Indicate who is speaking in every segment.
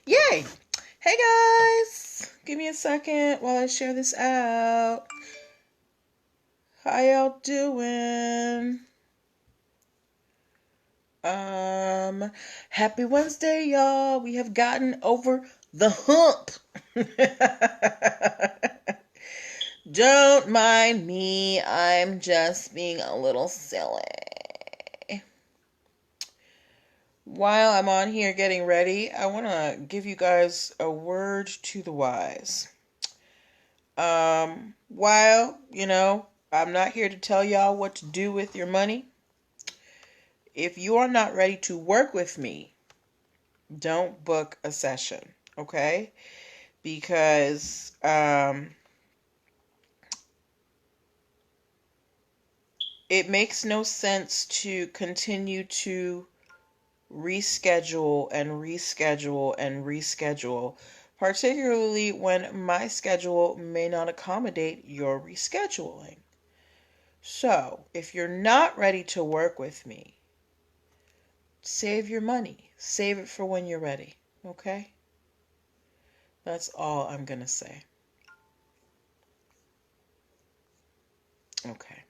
Speaker 1: Yay! Hey guys! Give me a second while I share this out. How y'all doing? Happy Wednesday, y'all. We have gotten over the hump. Don't mind me. I'm just being a little silly. While I'm on here getting ready, I want to give you guys a word to the wise. While, I'm not here to tell y'all what to do with your money, if you are not ready to work with me, don't book a session, okay? Because it makes no sense to continue to reschedule and reschedule and reschedule, particularly when my schedule may not accommodate your rescheduling. So, if you're not ready to work with me, save your money. Save it for when you're ready, okay? That's all I'm going to say. Okay.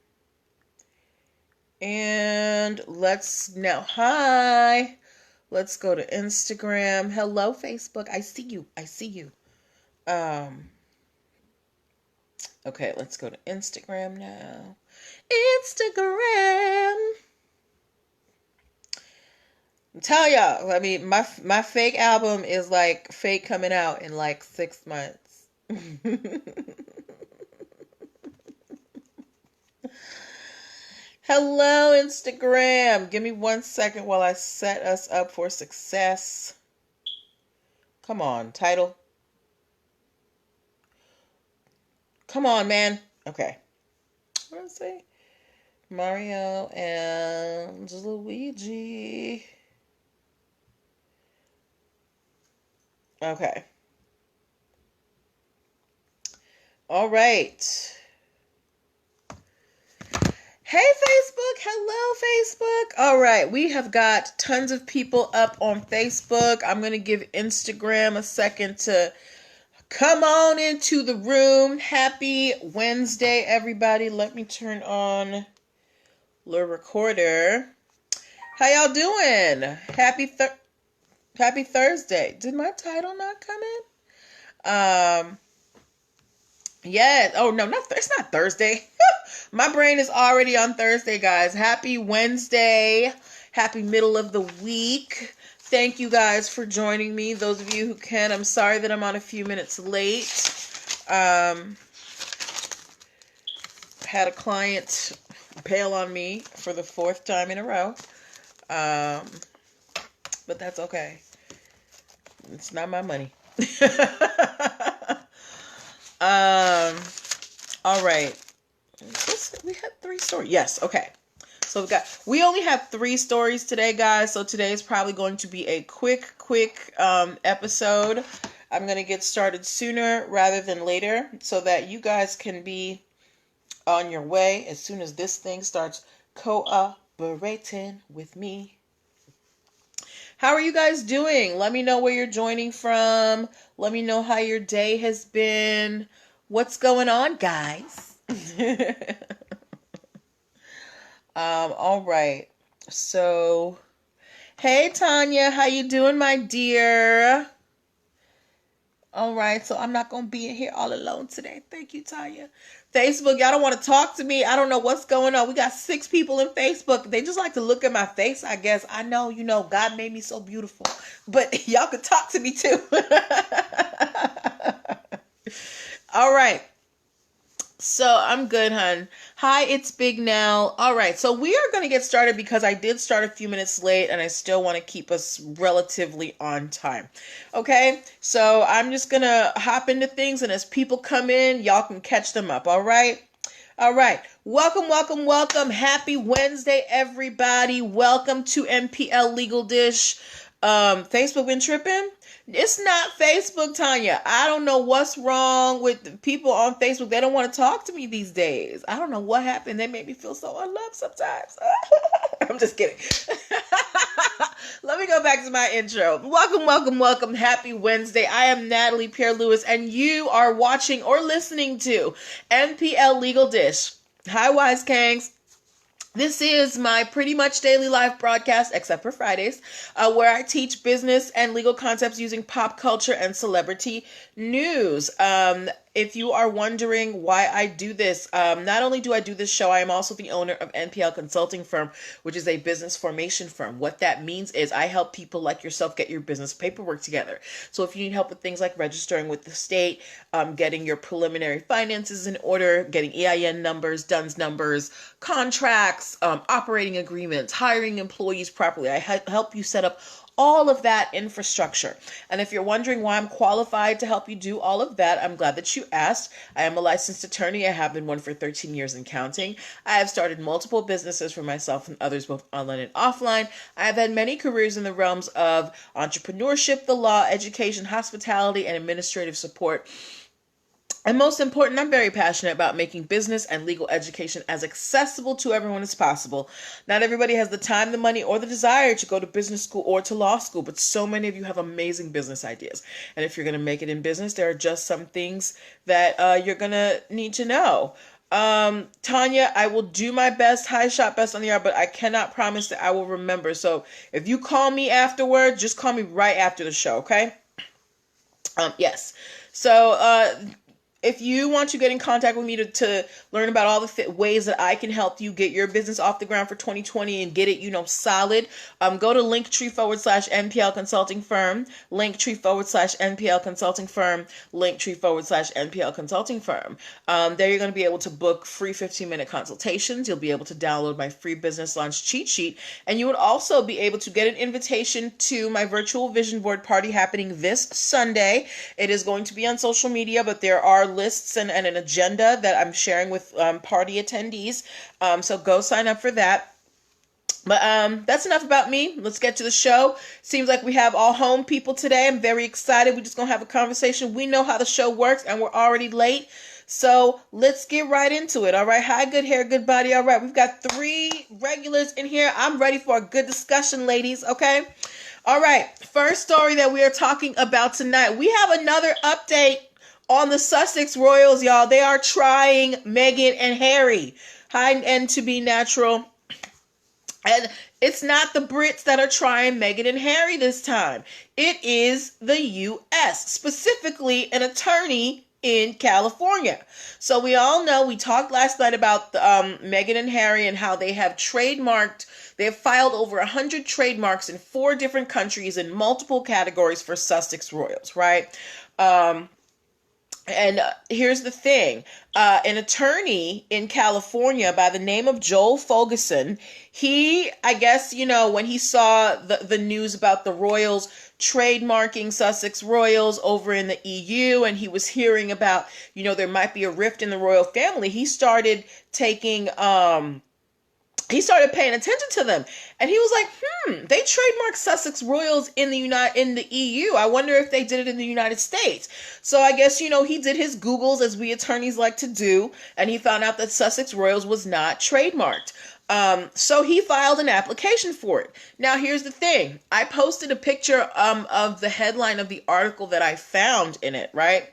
Speaker 1: And let's now, hi. Let's go to Instagram. Hello, Facebook. I see you. I see you. Okay, let's go to Instagram now. Instagram. Tell y'all, I mean, my fake album is like fake coming out in like 6 months. Hello, Instagram. Give me 1 second while I set us up for success. Come on, title. Come on, man. Okay. What did I say? Mario and Luigi. Okay. All right. Hey, Facebook. Hello, Facebook. All right. We have got tons of people up on Facebook. I'm going to give Instagram a second to come on into the room. Happy Wednesday, everybody. Let me turn on the recorder. How y'all doing? Happy Thursday. Did my title not come in? Yeah. Oh no, it's not Thursday. My brain is already on Thursday, guys. Happy Wednesday. Happy middle of the week. Thank you guys for joining me. Those of you who can, I'm sorry that I'm on a few minutes late. Had a client bail on me for the 4th time in a row. But that's okay. It's not my money. All right. We had 3 stories. Yes, okay. So we only have 3 stories today, guys. So today is probably going to be a quick episode. I'm going to get started sooner rather than later so that you guys can be on your way as soon as this thing starts cooperating with me. How are you guys doing? Let me know where you're joining from. Let me know how your day has been. What's going on, guys? All right. So, hey, Tanya, how you doing, my dear? All right, so I'm not going to be in here all alone today. Thank you, Tanya. Facebook, y'all don't want to talk to me. I don't know what's going on. We got 6 people in Facebook. They just like to look at my face, I guess. I know, God made me so beautiful. But y'all could talk to me too. All right. So I'm good, hun. Hi, it's Big Nell. All right, so we are going to get started because I did start a few minutes late and I still want to keep us relatively on time. Okay, so I'm just going to hop into things, and as people come in, y'all can catch them up, all right? All right, welcome. Happy Wednesday, everybody. Welcome to MPL Legal Dish. Facebook been tripping? It's not Facebook, Tanya. I don't know what's wrong with the people on Facebook. They don't want to talk to me these days. I don't know what happened. They make me feel so unloved sometimes. I'm just kidding. Let me go back to my intro. Welcome, welcome, welcome. Happy Wednesday. I am Natalie Pierre-Lewis, and you are watching or listening to NPL Legal Dish. Hi, Wise Kangs. This is my pretty much daily live broadcast, except for Fridays, where I teach business and legal concepts using pop culture and celebrity news. If you are wondering why I do this, not only do I do this show, I am also the owner of NPL Consulting Firm, which is a business formation firm. What that means is I help people like yourself get your business paperwork together. So if you need help with things like registering with the state, getting your preliminary finances in order, getting EIN numbers, DUNS numbers, contracts, operating agreements, hiring employees properly, I help you set up all of that infrastructure. And if you're wondering why I'm qualified to help you do all of that, I'm glad that you asked. I am a licensed attorney. I have been one for 13 years and counting. I have started multiple businesses for myself and others, both online and offline. I have had many careers in the realms of entrepreneurship, the law, education, hospitality, and administrative support. And most important, I'm very passionate about making business and legal education as accessible to everyone as possible. Not everybody has the time, the money, or the desire to go to business school or to law school, but so many of you have amazing business ideas. And if you're going to make it in business, there are just some things that you're going to need to know. Tanya, I will do my best, high shot best on the yard, but I cannot promise that I will remember. So if you call me afterward, just call me right after the show, okay? Yes. So, if you want to get in contact with me to learn about all the ways that I can help you get your business off the ground for 2020 and get it, solid, go to Linktr.ee/NPL Consulting Firm, Linktr.ee/NPL Consulting Firm, Linktr.ee/NPL Consulting Firm. There you're going to be able to book free 15-minute consultations. You'll be able to download my free business launch cheat sheet, and you would also be able to get an invitation to my virtual vision board party happening this Sunday. It is going to be on social media, but there are lists and an agenda that I'm sharing with party attendees. So go sign up for that. But that's enough about me. Let's get to the show. Seems like we have all home people today. I'm very excited. We're just going to have a conversation. We know how the show works, and we're already late. So let's get right into it. All right. Hi, good hair, good body. All right. We've got 3 regulars in here. I'm ready for a good discussion, ladies. Okay. All right. First story that we are talking about tonight. We have another update on the Sussex Royals, y'all. They are trying Meghan and Harry. Hi, and to be natural. And it's not the Brits that are trying Meghan and Harry this time. It is the U.S., specifically an attorney in California. So we all know, we talked last night about Meghan and Harry and how they have they have filed over 100 trademarks in 4 different countries in multiple categories for Sussex Royals, right? And here's the thing, an attorney in California by the name of Joel Fogelson, he, I guess, when he saw the news about the Royals trademarking Sussex Royals over in the EU, and he was hearing about, there might be a rift in the royal family, he started paying attention to them, and he was like, they trademarked Sussex Royals in the EU. I wonder if they did it in the United States. So I guess, he did his Googles, as we attorneys like to do, and he found out that Sussex Royals was not trademarked. So he filed an application for it. Now, here's the thing. I posted a picture of the headline of the article that I found in it, right?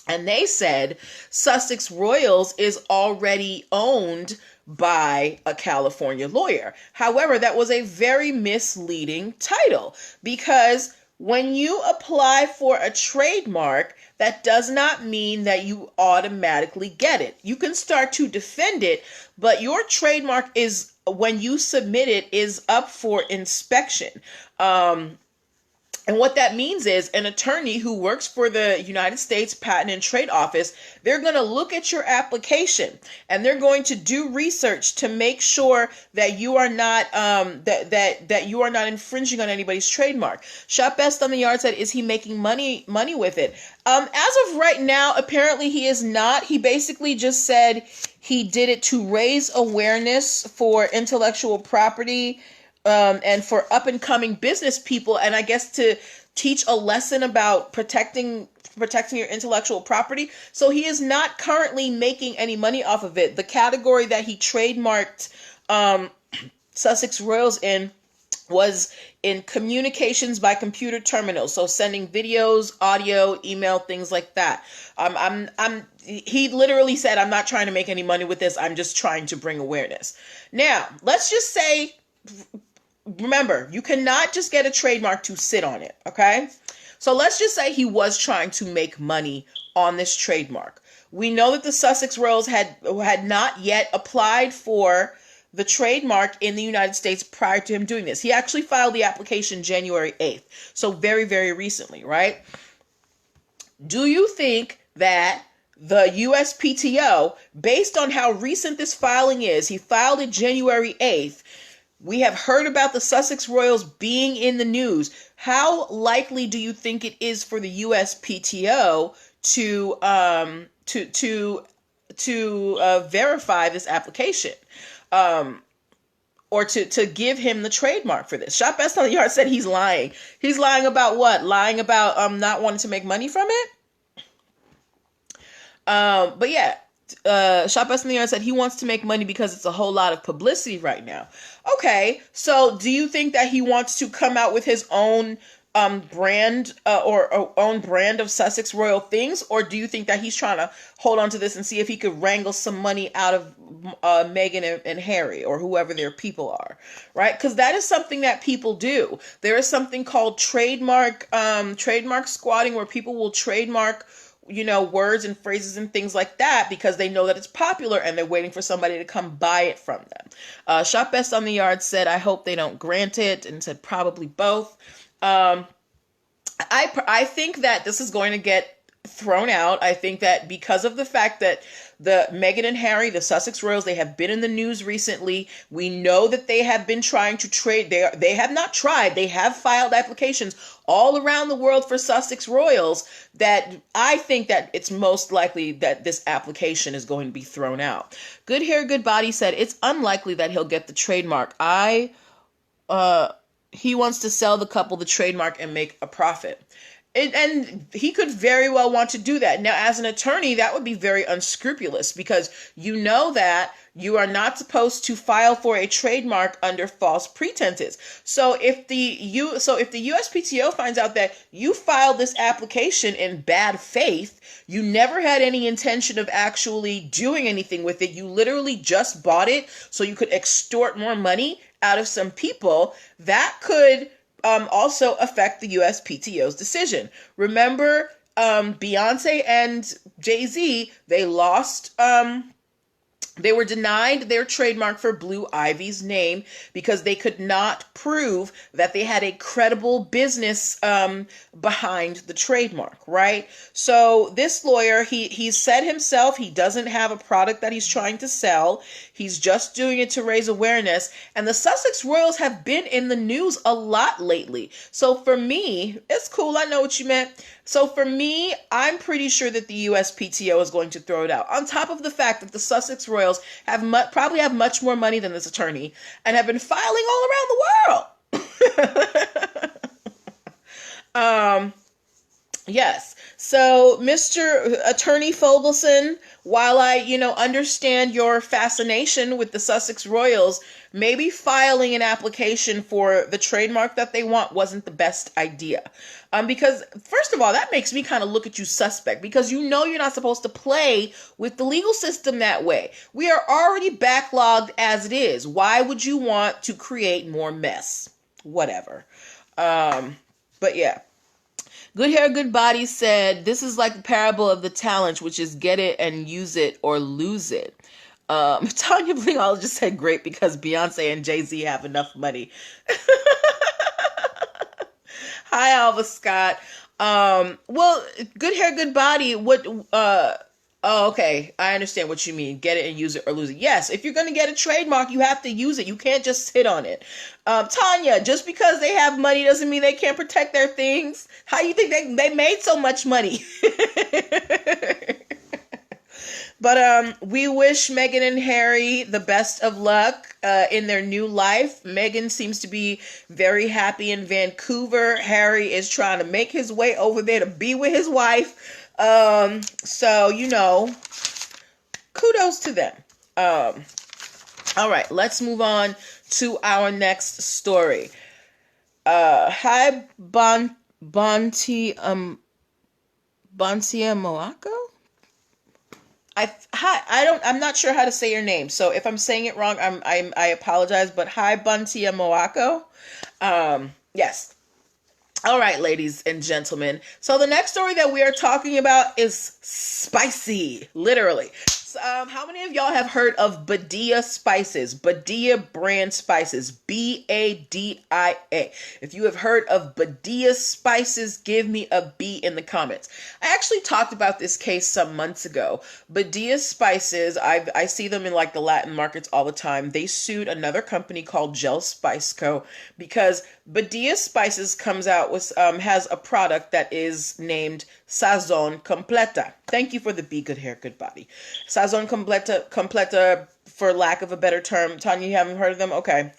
Speaker 1: And they said Sussex Royals is already owned by a California lawyer. However, that was a very misleading title, because when you apply for a trademark, that does not mean that you automatically get it. You can start to defend it, but your trademark is, when you submit it, is up for inspection. And what that means is an attorney who works for the United States Patent and Trade Office, they're going to look at your application and they're going to do research to make sure that you are not that you are not infringing on anybody's trademark. Shop Best on the Yard said, is he making money with it? As of right now, apparently he is not. He basically just said he did it to raise awareness for intellectual property and for up-and-coming business people, and I guess to teach a lesson about protecting your intellectual property. So he is not currently making any money off of it. The category that he trademarked Sussex Royals in was in communications by computer terminals, so sending videos, audio, email, things like that. He literally said, I'm not trying to make any money with this. I'm just trying to bring awareness. Now, let's just say, remember, you cannot just get a trademark to sit on it, okay? So let's just say he was trying to make money on this trademark. We know that the Sussex Royals had not yet applied for the trademark in the United States prior to him doing this. He actually filed the application January 8th. So very, very recently, right? Do you think that the USPTO, based on how recent this filing is, he filed it January 8th, we have heard about the Sussex Royals being in the news. How likely do you think it is for the USPTO to verify this application? Or to give him the trademark for this? Shop Best on the Yard said he's lying. He's lying about what? Lying about not wanting to make money from it? But yeah, Shop Best on the Yard said he wants to make money because it's a whole lot of publicity right now. Okay, so do you think that he wants to come out with his own brand or own brand of Sussex Royal things, or do you think that he's trying to hold on to this and see if he could wrangle some money out of Meghan and Harry or whoever their people are, right? Because that is something that people do. There is something called trademark squatting, where people will trademark, words and phrases and things like that because they know that it's popular and they're waiting for somebody to come buy it from them. Shop Best on the Yard said, I hope they don't grant it, and said probably both. I think that this is going to get thrown out. I think that because of the fact that the Meghan and Harry, the Sussex Royals, they have been in the news recently. We know that they have been trying to trade. They have not tried. They have filed applications all around the world for Sussex Royals. That I think that it's most likely that this application is going to be thrown out. Good Hair, Good Body said it's unlikely that he'll get the trademark. He wants to sell the couple the trademark and make a profit. And he could very well want to do that. Now, as an attorney, that would be very unscrupulous because you know that you are not supposed to file for a trademark under false pretenses. So if the USPTO finds out that you filed this application in bad faith, you never had any intention of actually doing anything with it, you literally just bought it so you could extort more money out of some people, that could also affect the USPTO's decision. Remember, Beyonce and Jay-Z, they lost, they were denied their trademark for Blue Ivy's name because they could not prove that they had a credible business behind the trademark, right? So this lawyer, he said himself he doesn't have a product that he's trying to sell. He's just doing it to raise awareness. And the Sussex Royals have been in the news a lot lately. So for me, it's cool. I know what you meant. So for me, I'm pretty sure that the USPTO is going to throw it out. On top of the fact that the Sussex Royals probably have much more money than this attorney and have been filing all around the world. Yes. So, Mr. Attorney Fogelson, while I, understand your fascination with the Sussex Royals, maybe filing an application for the trademark that they want wasn't the best idea. Because, first of all, that makes me kind of look at you suspect because you're not supposed to play with the legal system that way. We are already backlogged as it is. Why would you want to create more mess? Whatever. But yeah. Good Hair, Good Body said, this is like the parable of the talent, which is get it and use it or lose it. Tanya Blingall just said great because Beyonce and Jay-Z have enough money. Hi, Alva Scott. Well, Good Hair, Good Body, okay, I understand what you mean. Get it and use it or lose it. Yes, if you're going to get a trademark, you have to use it. You can't just sit on it. Tanya, just because they have money doesn't mean they can't protect their things. How you think they made so much money? But we wish Meghan and Harry the best of luck in their new life. Meghan seems to be very happy in Vancouver. Harry is trying to make his way over there to be with his wife. So, kudos to them. All right, let's move on to our next story. Hi Bontia Moaco? I'm not sure how to say your name, so if I'm saying it wrong, I apologize. But hi, Buntia Moaco. Yes. All right, ladies and gentlemen. So the next story that we are talking about is spicy, literally. How many of y'all have heard of Badia spices? Badia brand spices. Badia. If you have heard of Badia spices, give me a B in the comments. I actually talked about this case some months ago. Badia spices, I see them in like the Latin markets all the time. They sued another company called Gel Spice Co. because Badia spices comes out with has a product that is named Sazon Completa. Thank you for the Be Good Hair, Good Body. Sazon Completa, for lack of a better term. Tanya, you haven't heard of them? Okay.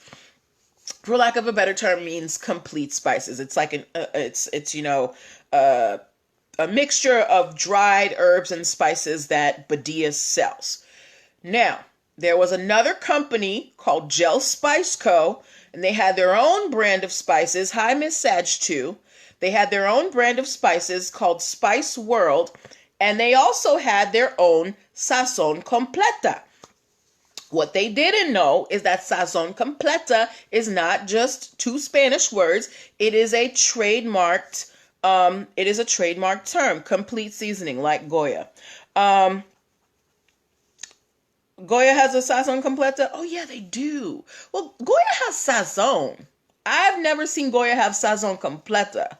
Speaker 1: For lack of a better term, means complete spices. It's like a mixture of dried herbs and spices that Badia sells. Now, there was another company called Gel Spice Co., and they had their own brand of spices. Hi, Miss Sag too. They had their own brand of spices called Spice World, and they also had their own Sazon Completa. What they didn't know is that Sazon Completa is not just two Spanish words. It is a trademarked term, complete seasoning, like Goya. Goya has a Sazon Completa? Oh, yeah, they do. Well, Goya has Sazon. I've never seen Goya have Sazon Completa.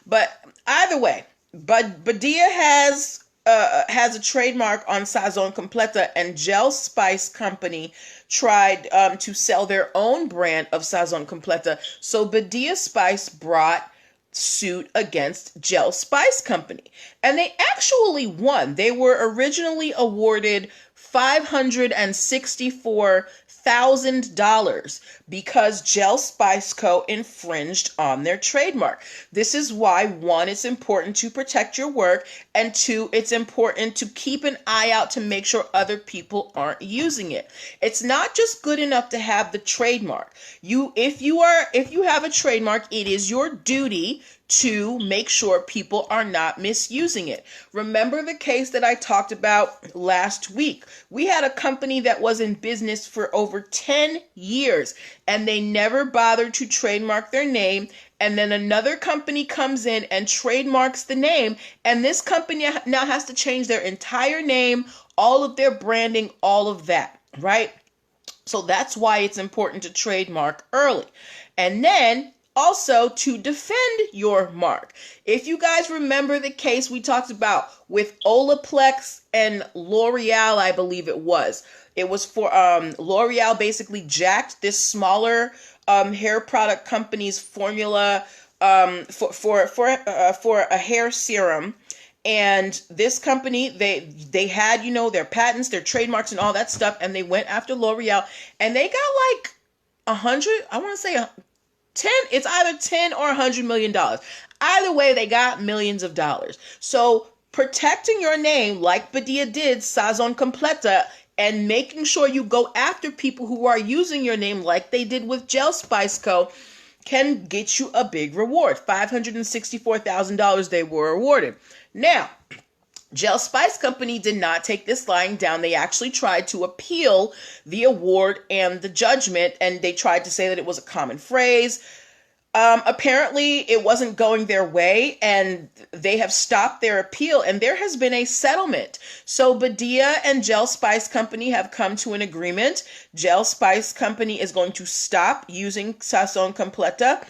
Speaker 1: But either way, Badia has a trademark on Sazon Completa, and Gel Spice Company tried to sell their own brand of Sazon Completa. So Badia Spice brought suit against Gel Spice Company, and they actually won. They were originally awarded $564,000 because Gel Spice Co. infringed on their trademark. This is why, one, it's important to protect your work, and two, it's important to keep an eye out to make sure other people aren't using it. It's not just good enough to have the trademark. If you have a trademark, it is your duty to make sure people are not misusing it. Remember the case that I talked about last week? We had a company that was in business for over 10 years and they never bothered to trademark their name. And then another company comes in and trademarks the name, and this company now has to change their entire name, all of their branding, all of that, right? So that's why it's important to trademark early. And then also to defend your mark. If you guys remember the case we talked about with Olaplex and L'Oreal, I believe it was. It was for L'Oreal basically jacked this smaller hair product company's formula for a hair serum. And this company, they had, their patents, their trademarks and all that stuff, and they went after L'Oreal, and they got like 100, I want to say 10, it's either 10 or $100 million. Either way, they got millions of dollars. So protecting your name like Badia did, Sazon Completa, and making sure you go after people who are using your name like they did with Gel Spice Co. can get you a big reward. $564,000 they were awarded. Now, Gel Spice Company did not take this lying down. They actually tried to appeal the award and the judgment, and they tried to say that it was a common phrase. Apparently, it wasn't going their way, and they have stopped their appeal, and there has been a settlement. So Badia and Gel Spice Company have come to an agreement. Gel Spice Company is going to stop using Sazon Completa.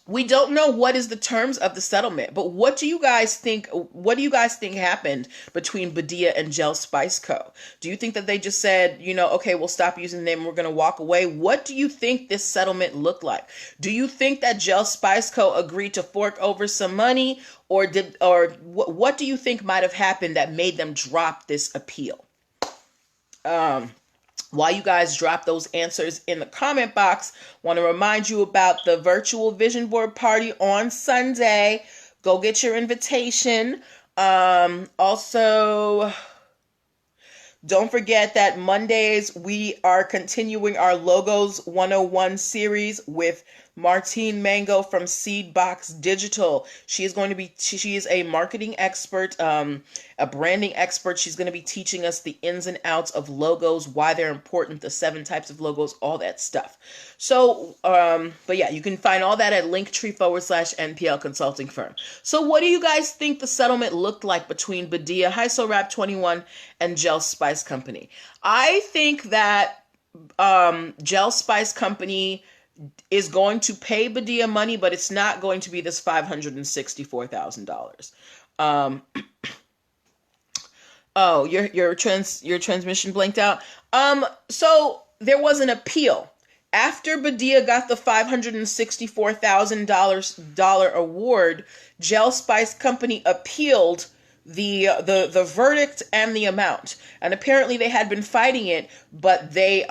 Speaker 1: We don't know what is the terms of the settlement, but what do you guys think? What do you guys think happened between Badia and Gel Spice Co? Do you think that they just said, okay, we'll stop using them, we're going to walk away? What do you think this settlement looked like? Do you think that Gel Spice Co agreed to fork over some money, or what do you think might have happened that made them drop this appeal? While you guys drop those answers in the comment box, want to remind you about the virtual vision board party on Sunday. Go get your invitation. Also, don't forget that Mondays we are continuing our Logos 101 series with Martine Mango from Seedbox Digital. She is a marketing expert, a branding expert. She's going to be teaching us the ins and outs of logos, why they're important, the 7 types of logos, all that stuff. So, but yeah, you can find all that at Linktree/NPL Consulting Firm. So what do you guys think the settlement looked like between Badia, Rap 21, and Gel Spice Company? I think that Gel Spice Company is going to pay Badia money, but it's not going to be this $564,000. Oh, your transmission blinked out. So there was an appeal. After Badia got the $564,000 award, Gel Spice Company appealed the verdict and the amount. And apparently they had been fighting it, but they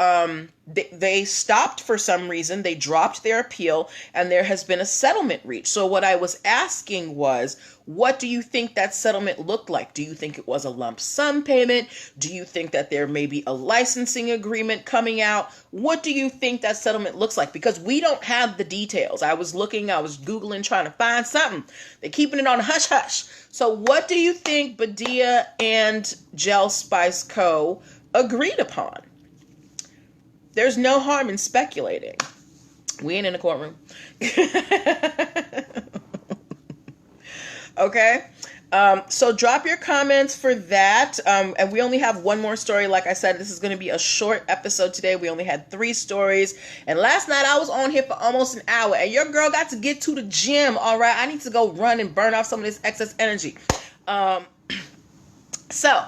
Speaker 1: stopped for some reason. They dropped their appeal, and there has been a settlement reached. So what I was asking was, what do you think that settlement looked like? Do you think it was a lump sum payment? Do you think that there may be a licensing agreement coming out? What do you think that settlement looks like? Because we don't have the details. I was Googling, trying to find something. They're keeping it on hush hush. So what do you think Badia and Gel Spice Co. agreed upon? There's no harm in speculating. We ain't in a courtroom. Okay. So drop your comments for that. And we only have one more story. Like I said, this is going to be a short episode today. We only had 3 stories. And last night I was on here for almost an hour. And your girl got to get to the gym. All right. I need to go run and burn off some of this excess energy. So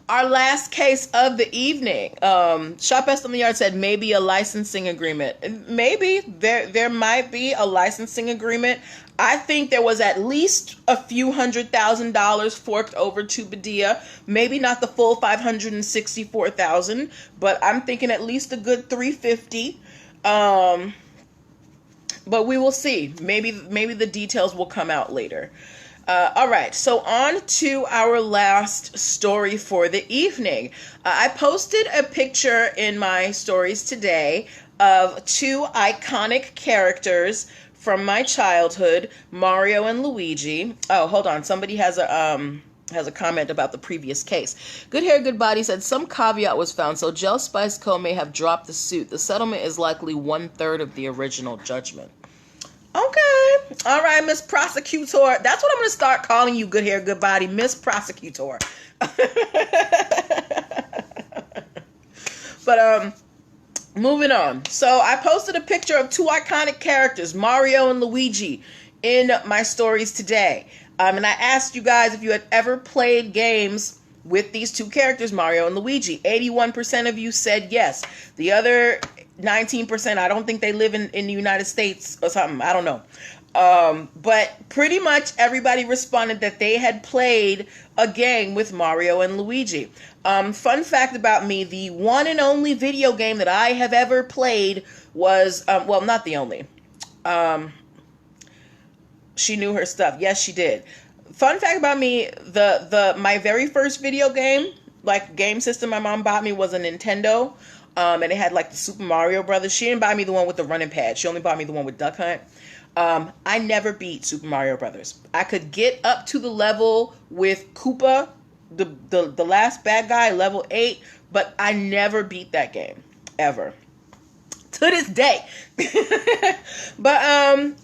Speaker 1: our last case of the evening, Shop Best on the Yard said maybe a licensing agreement. Maybe there might be a licensing agreement. I think there was at least a few $100,000 forked over to Badia. Maybe not the full $564,000, but I'm thinking at least a good $350. But we will see. Maybe the details will come out later. All right, so on to our last story for the evening. I posted a picture in my stories today of 2 iconic characters from my childhood, Mario and Luigi. Oh, hold on. Somebody has a comment about the previous case. Good Hair, Good Body said some caveat was found, so Gel Spice Co. may have dropped the suit. The settlement is likely 1/3 of the original judgment. Okay. All right, Miss Prosecutor. That's what I'm going to start calling you, Good Hair, Good Body, Miss Prosecutor. But moving on. So I posted a picture of 2 iconic characters, Mario and Luigi, in my stories today. And I asked you guys if you had ever played games with these 2 characters, Mario and Luigi. 81% of you said yes. The other 19%, I don't think they live in the United States or something. I don't know. But pretty much everybody responded that they had played a game with Mario and Luigi. Fun fact about me, the one and only video game that I have ever played was, well, not the only. She knew her stuff. Yes, she did. Fun fact about me, my very first video game, like game system my mom bought me, was a Nintendo. And it had like the Super Mario Brothers. She didn't buy me the one with the running pad. She only bought me the one with Duck Hunt. I never beat Super Mario Brothers. I could get up to the level with Koopa, the last bad guy, level 8, but I never beat that game ever. To this day. But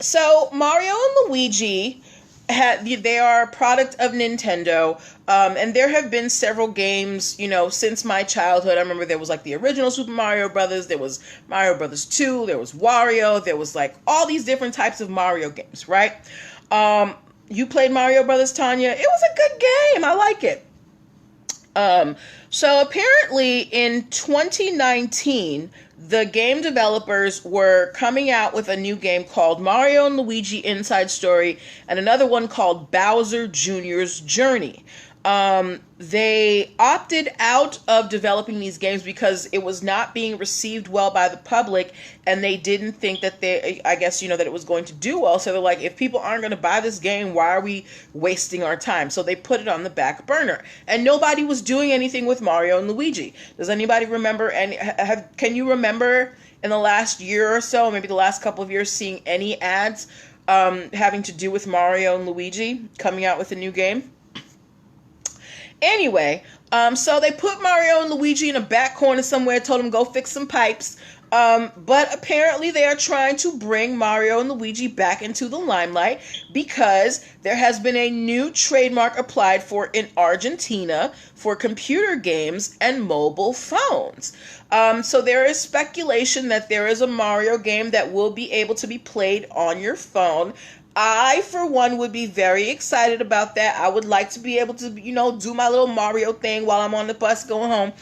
Speaker 1: so Mario and Luigi, they are a product of Nintendo, and there have been several games, since my childhood. I remember there was like the original Super Mario Brothers, there was Mario Brothers 2, there was Wario, there was like all these different types of Mario games, right? You played Mario Brothers, Tanya? It was a good game. I like it. So apparently in 2019, the game developers were coming out with a new game called Mario and Luigi Inside Story and another one called Bowser Jr.'s Journey. They opted out of developing these games because it was not being received well by the public, and they didn't think that that it was going to do well. So they're like, if people aren't going to buy this game, why are we wasting our time? So they put it on the back burner, and nobody was doing anything with Mario and Luigi. Does anybody remember? And can you remember in the last year or so, maybe the last couple of years, seeing any ads having to do with Mario and Luigi coming out with a new game. Anyway, so they put Mario and Luigi in a back corner somewhere, told them go fix some pipes. But apparently they are trying to bring Mario and Luigi back into the limelight because there has been a new trademark applied for in Argentina for computer games and mobile phones. So there is speculation that there is a Mario game that will be able to be played on your phone. I, for one, would be very excited about that. I would like to be able to, do my little Mario thing while I'm on the bus going home.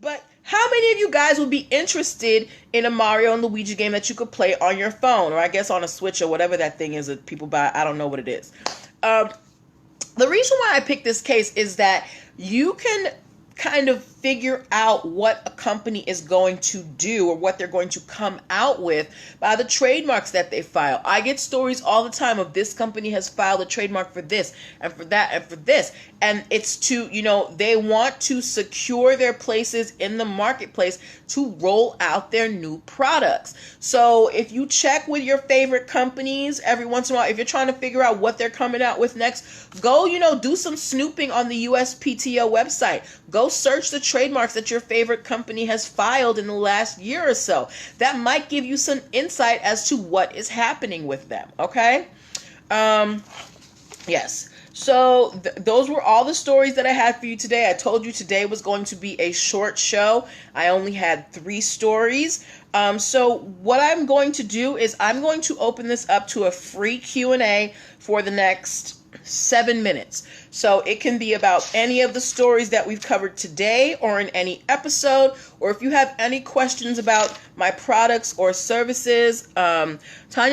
Speaker 1: But how many of you guys would be interested in a Mario and Luigi game that you could play on your phone, or I guess on a Switch or whatever that thing is that people buy? I don't know what it is. The reason why I picked this case is that you can kind of figure out what a company is going to do or what they're going to come out with by the trademarks that they file. I get stories all the time of this company has filed a trademark for this and for that and for this. And it's to, they want to secure their places in the marketplace to roll out their new products. So if you check with your favorite companies every once in a while, if you're trying to figure out what they're coming out with next, go, do some snooping on the USPTO website. Go search the trademarks that your favorite company has filed in the last year or so. That might give you some insight as to what is happening with them, okay? Yes. So those were all the stories that I had for you today. I told you today was going to be a short show. I only had 3 stories. So what I'm going to do is I'm going to open this up to a free Q&A for the next 7 minutes. So it can be about any of the stories that we've covered today or in any episode, or if you have any questions about my products or services. Tanya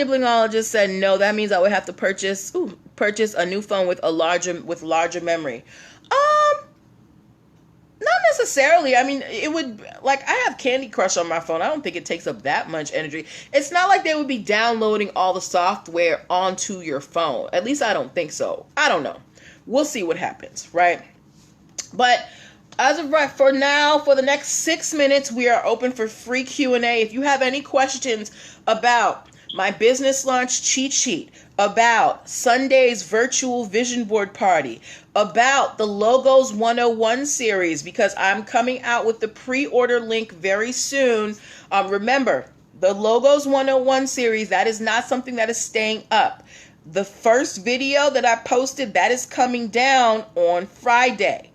Speaker 1: Blingologist said, no, that means I would have to purchase a new phone with larger memory. Not necessarily. I mean, it would, I have Candy Crush on my phone. I don't think it takes up that much energy. It's not like they would be downloading all the software onto your phone. At least I don't think so. I don't know. We'll see what happens, right? But as of right for now, for the next 6 minutes, we are open for free Q&A. If you have any questions about my business launch cheat sheet, about Sunday's virtual vision board party, about the Logos 101 series, because I'm coming out with the pre-order link very soon. Remember, the Logos 101 series, that is not something that is staying up. The first video that I posted, that is coming down on Friday.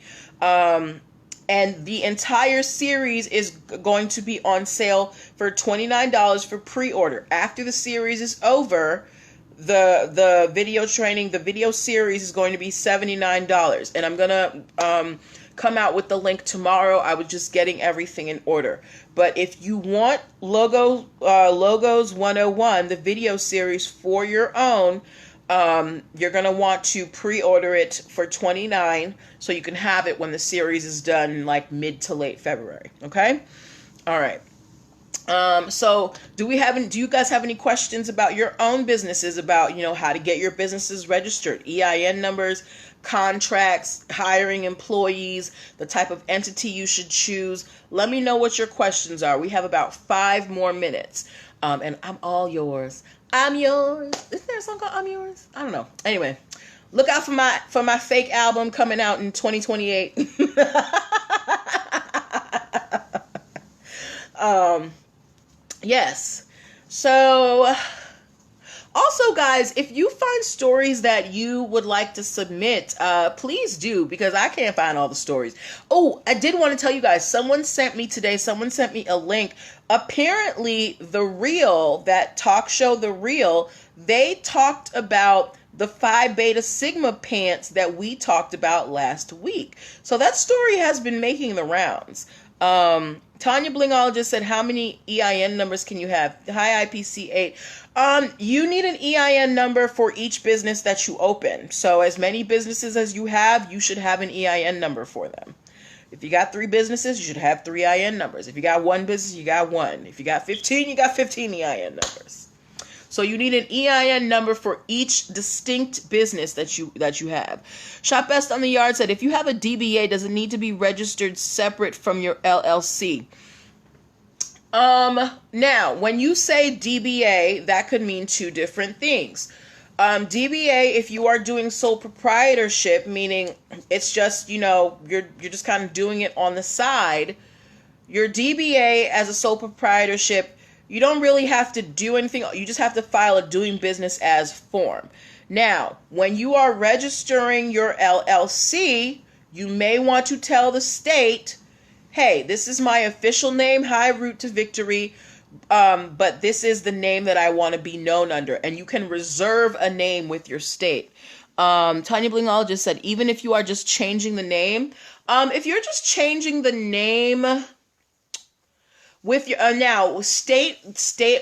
Speaker 1: And the entire series is going to be on sale for $29 for pre-order. After the series is over, the video training, the video series is going to be $79. And I'm going to come out with the link tomorrow. I was just getting everything in order. But if you want Logos 101, the video series for your own, you're going to want to pre-order it for $29 so you can have it when the series is done, like mid to late February. Okay? All right. So do you guys have any questions about your own businesses, about, how to get your businesses registered, EIN numbers, contracts, hiring employees, the type of entity you should choose? Let me know what your questions are. We have about 5 more minutes. And I'm all yours. I'm yours. Isn't there a song called I'm Yours? I don't know. Anyway, look out for my fake album coming out in 2028. Yes. So also, guys, if you find stories that you would like to submit, please do, because I can't find all the stories. Oh, I did want to tell you guys, someone sent me a link. Apparently, that talk show, The Real, they talked about the Phi Beta Sigma pants that we talked about last week. So that story has been making the rounds. Tanya Blingologist said, how many EIN numbers can you have? Hi, IPC8. You need an EIN number for each business that you open. So as many businesses as you have, you should have an EIN number for them. If you got 3 businesses, you should have 3 EIN numbers. If you got 1 business, you got 1. If you got 15, you got 15 EIN numbers. So you need an EIN number for each distinct business that you have. Shop Best on the Yard said, if you have a DBA, does it need to be registered separate from your LLC? Now, when you say DBA, that could mean two different things. DBA, if you are doing sole proprietorship, meaning it's just, you're just kind of doing it on the side. Your DBA as a sole proprietorship, you don't really have to do anything. You just have to file a doing business as form. Now, when you are registering your LLC, you may want to tell the state, hey, this is my official name, High Route to Victory, but this is the name that I want to be known under. And you can reserve a name with your state. Tanya Blingologist said, even if you are just changing the name, if you're just changing the name with your now state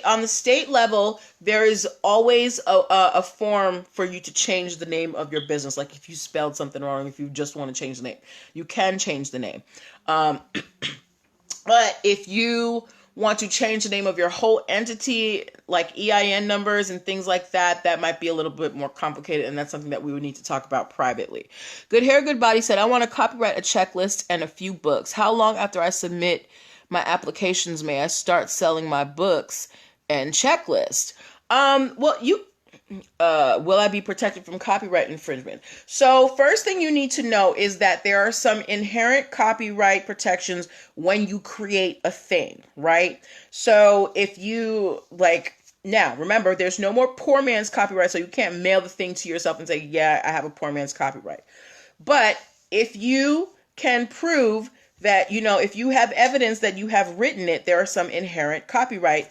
Speaker 1: on the state level, there is always a form for you to change the name of your business. Like if you spelled something wrong, if you just want to change the name, you can change the name. But if you want to change the name of your whole entity, like EIN numbers and things like that, that might be a little bit more complicated, and that's something that we would need to talk about privately. Good Hair, Good Body said, I want to copyright a checklist and a few books. How long after I submit my applications may I start selling my books and checklist? Well, will I be protected from copyright infringement? So first thing you need to know is that there are some inherent copyright protections when you create a thing, right? So if you now remember, there's no more poor man's copyright, so you can't mail the thing to yourself and say, yeah, I have a poor man's copyright. But if you can prove that, if you have evidence that you have written it, there are some inherent copyright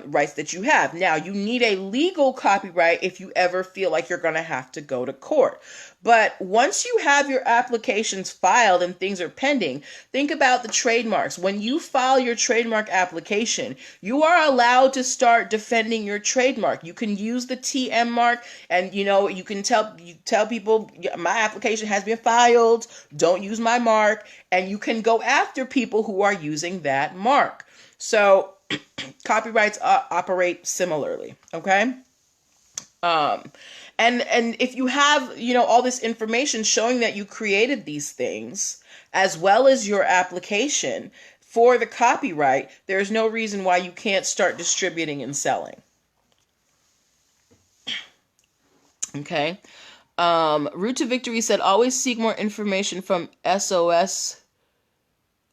Speaker 1: rights that you have. Now, you need a legal copyright if you ever feel like you're going to have to go to court. But once you have your applications filed and things are pending, think about the trademarks. When you file your trademark application, you are allowed to start defending your trademark. You can use the TM mark, and you can tell people my application has been filed, don't use my mark, and you can go after people who are using that mark. So copyrights operate similarly, okay? And if you have, all this information showing that you created these things, as well as your application for the copyright, there's no reason why you can't start distributing and selling. Okay. Route to Victory said, always seek more information from SOS.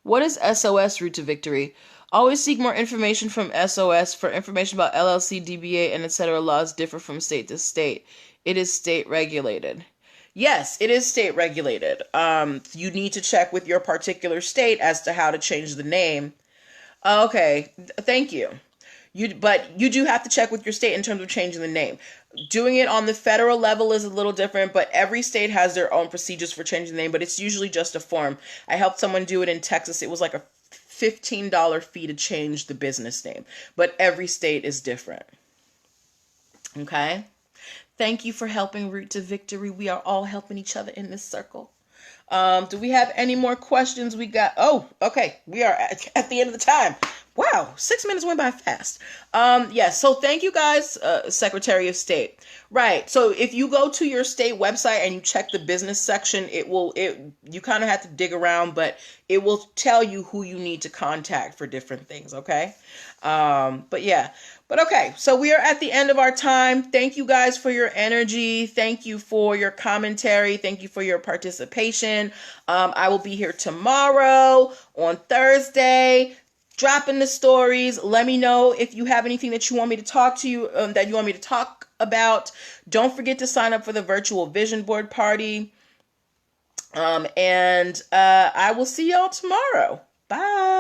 Speaker 1: What is SOS, Route to Victory? Always seek more information from SOS for information about LLC, DBA, and etc. laws differ from state to state. It is state regulated. Yes, it is state regulated. You need to check with your particular state as to how to change the name. Okay, thank you. But you do have to check with your state in terms of changing the name. Doing it on the federal level is a little different, but every state has their own procedures for changing the name, but it's usually just a form. I helped someone do it in Texas. It was like a $15 fee to change the business name, but every state is different. Okay? Thank you for helping Route to Victory. We are all helping each other in this circle. Do we have any more questions? Okay. We are at the end of the time. Wow, 6 minutes went by fast. Yes, so thank you guys, Secretary of State. Right, so if you go to your state website and you check the business section, you kind of have to dig around, but it will tell you who you need to contact for different things, okay? But okay, so we are at the end of our time. Thank you guys for your energy. Thank you for your commentary. Thank you for your participation. I will be here tomorrow, on Thursday, dropping the stories. Let me know if you have anything that you want me to talk about. Don't forget to sign up for the virtual vision board party. And I will see y'all tomorrow. Bye.